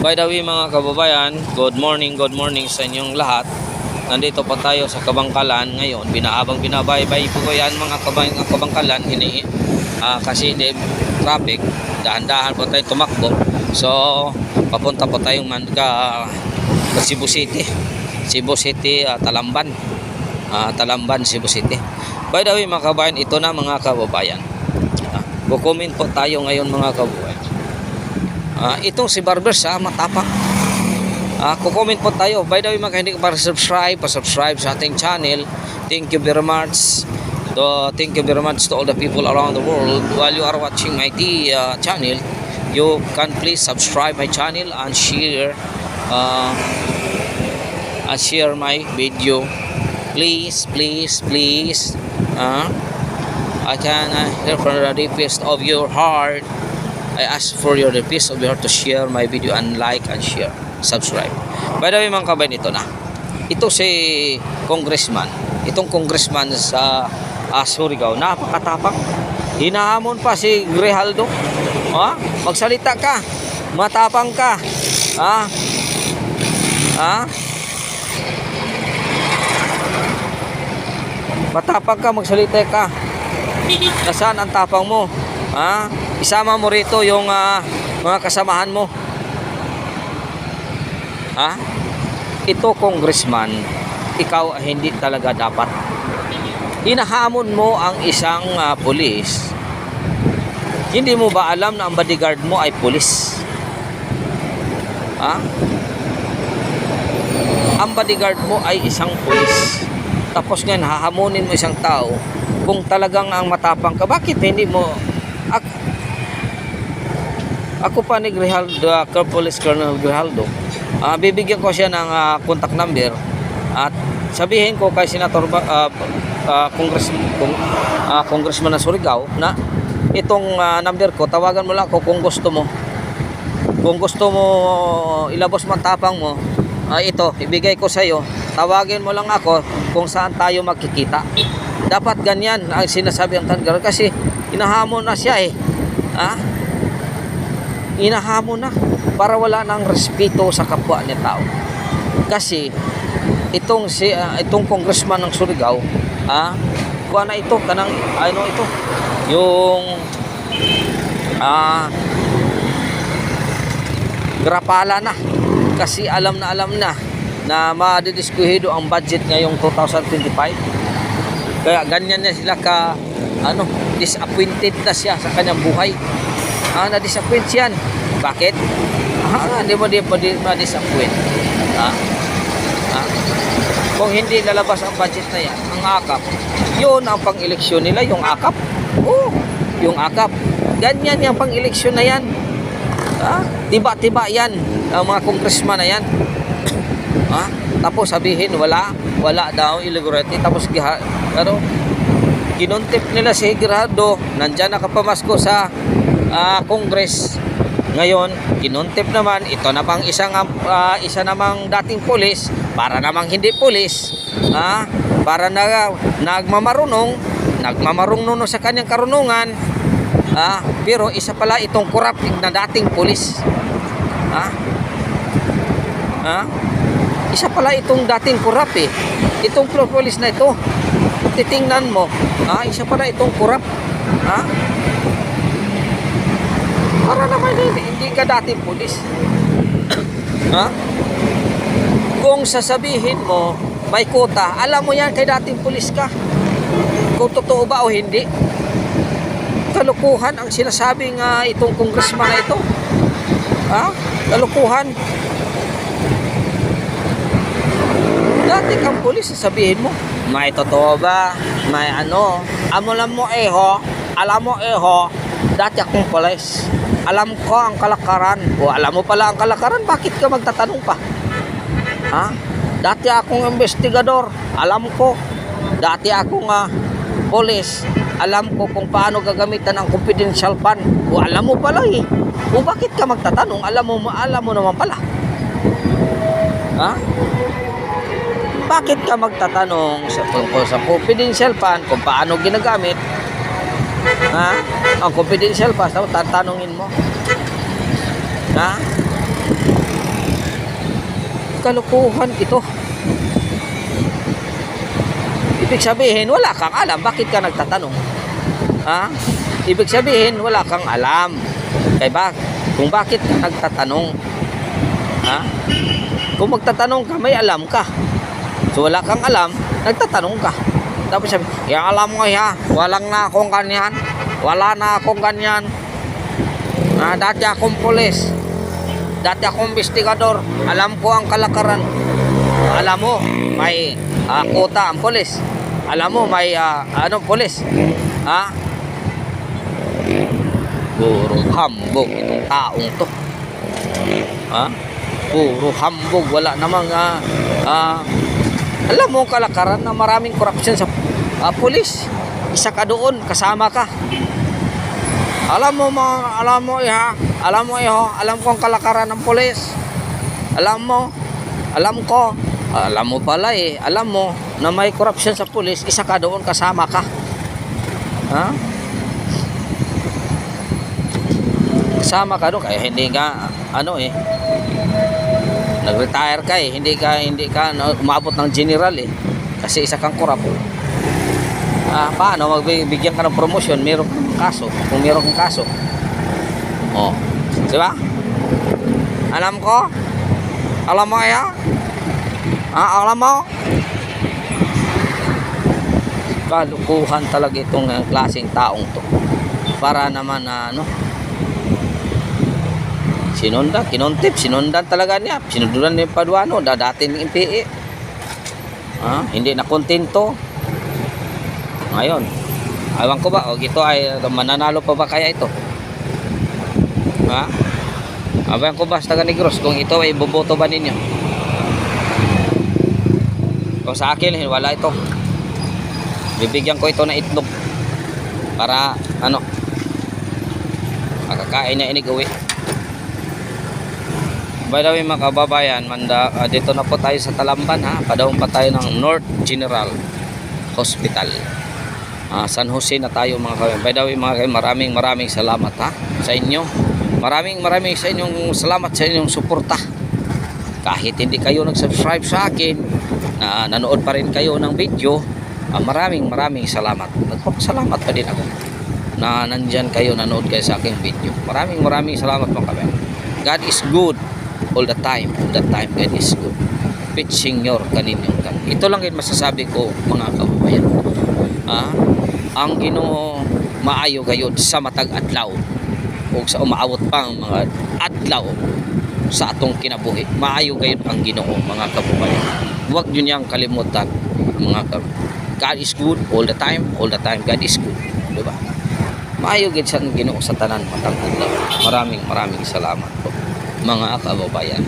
By the way mga kababayan, good morning sa inyong lahat. Nandito pa tayo sa Kabangkalan ngayon. Binabaybay po ko yan mga Kabangkalan kasi di traffic, dahan-dahan po tayo tumakbo. So papunta po tayong Cebu City, Talamban, Cebu City. By the way mga kababayan, ito na mga kababayan, kukumin po tayo ngayon mga kababayan. Itong si Barbers matapang. Kukomment po tayo. By the way mga hindi ka pa-subscribe sa ating channel. Thank you very much. Thank you very much to all the people around the world. While you are watching my channel, you can please subscribe my channel and share my video. Please. I can hear from the deepest of your heart. I ask for your request of your heart to share my video and like and share, subscribe. By the way mga kabayan, ito na. Ito si congressman. Itong congressman sa Surigao, napakatapang. Hinahamon pa si Grijaldo. Magsalita ka. Matapang ka. Matapang ka, magsalita ka. Nasaan ang tapang mo? Isama mo rito yung mga kasamahan mo. Ito congressman, ikaw hindi talaga dapat. Hinahamon mo ang isang pulis. Hindi mo ba alam na ang bodyguard mo ay pulis? Ang bodyguard mo ay isang pulis. Tapos ngayon hahamunin mo isang tao. Kung talagang ang matapang ka, bakit hindi mo ako pa ni Grijaldo, Police Colonel Grijaldo, bibigyan ko siya ng contact number at sabihin ko kay Senator Congressman na Surigao na itong number ko, tawagan mo lang ako kung gusto mo. Kung gusto mo ilabos matapang mo, ito, ibigay ko sa iyo. Tawagin mo lang ako kung saan tayo magkikita. Dapat ganyan ang sinasabi ang Tangar kasi inahamon na siya inahamon na para wala nang respeto sa kapwa niya tao. Kasi itong congressman ng Surigao, kuha na ito kanang ito yung grapala na kasi alam na madidiskuhido ang budget ngayong 2025. Kaya ganyan na sila disappointed na siya sa kanyang buhay. Na-disappoint yan. Bakit? Hindi mo ma-disappoint. Kung hindi lalabas ang budget na yan, ang akap, yun ang pang-eleksyon nila, yung akap. Yung akap. Ganyan yung pang-eleksyon na yan. Tiba-tiba yan, ang mga congressman na yan. Tapos sabihin, wala daw, illegality. Tapos kinuntip nila si Grijaldo, nandyan nakapamasko sa Congress. Ngayon, kinuntip naman, ito na pang isa namang dating pulis, para namang hindi pulis, para nagmamarunong sa kanyang karunungan, pero isa pala itong corrupt na dating pulis. Isa pala itong dating corrupt itong pulis na ito. Titingnan mo, isa pala itong corrupt. Para naman hindi ka dating pulis. Kung sasabihin mo may kota, alam mo yan kay dating pulis ka. Kung totoo ba o hindi. Kalukuhan ang sinasabing itong congressman na ito. Kalukuhan. Dati kang pulis, sasabihin mo may totoo ba? May alam mo dati akong pulis. Alam ko ang kalakaran. Alam mo pala ang kalakaran, bakit ka magtatanong pa? Dati akong investigador. Alam ko. Dati akong pulis. Alam ko kung paano gagamitan ang confidential fund. Alam mo pala bakit ka magtatanong? Alam mo naman pala. Bakit ka magtatanong sa confidential fund kung paano ginagamit? Ang confidential fund, tatanungin mo. Kalukuhan ito. Ibig sabihin, wala kang alam. Bakit ka nagtatanong? Ha? Ibig sabihin, wala kang alam. Kung bakit ka nagtatanong? Ha? Kung magtatanong ka, may alam ka. So wala kang alam, nagtatanong ka. Tapos sabi, alam mo walang na akong ganyan. Wala na akong ganyan. Dati akong pulis. Dati akong investigador. Alam ko ang kalakaran. Alam mo, may kota ang pulis. Alam mo, may pulis. Ha? Puro hambog itong taong to. Ha? Puro hambog. Wala namang alam mo kalakaran na maraming corruption sa pulis. Isa ka doon, kasama ka. Alam mo alam ko ang kalakaran ng pulis. Alam mo pala alam mo na may corruption sa pulis, isa ka doon, kasama ka. Ha? Kasama ka doon, kaya hindi ka nag-retire ka hindi ka umabot ng general kasi isa kang korap. Paano magbibigyan ka ng promotion, meron kang kaso, kung meron kang kaso. Di ba? Alam mo alam mo, kalukuhan talaga itong klaseng taong to. Para naman sinundan talaga niya. Sinundan ni Paduano, dadating ng MPA. Hindi na kontento. Ngayon, ewan ko ba, ito ay mananalo pa ba kaya ito? Ewan ko ba sa Taga Negros kung ito ay boboto ba ninyo? Kung sa akin, wala ito. Bibigyan ko ito na itlog para makakain na inig-uwi. By the way mga kababayan, dito na po tayo sa Talamban, padahon pa tayo ng North General Hospital. San Jose na tayo mga kababayan. By the way mga kababayan, maraming salamat sa inyo. Maraming sa inyong salamat sa inyong suporta. Kahit hindi kayo nag-subscribe sa akin, nanood pa rin kayo ng video, maraming salamat. Nagpapasalamat pa din ako na nandyan kayo, nanood kayo sa aking video. Maraming salamat mga kababayan. God is good all the time. God is good. Pitching your kaninyong kan. Ito lang yung masasabi ko mga kababayan. Ang Ginoo maayo gayud sa matag adlaw o sa umaawot pang mga adlaw sa atong kinabuhi. Maayo gayud ang Ginoo mga kababayan. Huwag niyo niyang kalimutan mga kababayan. God is good all the time. God is good. Diba? Maayo gayud sa Ginoo sa tanan matag adlaw. Maraming salamat po mga kababayan.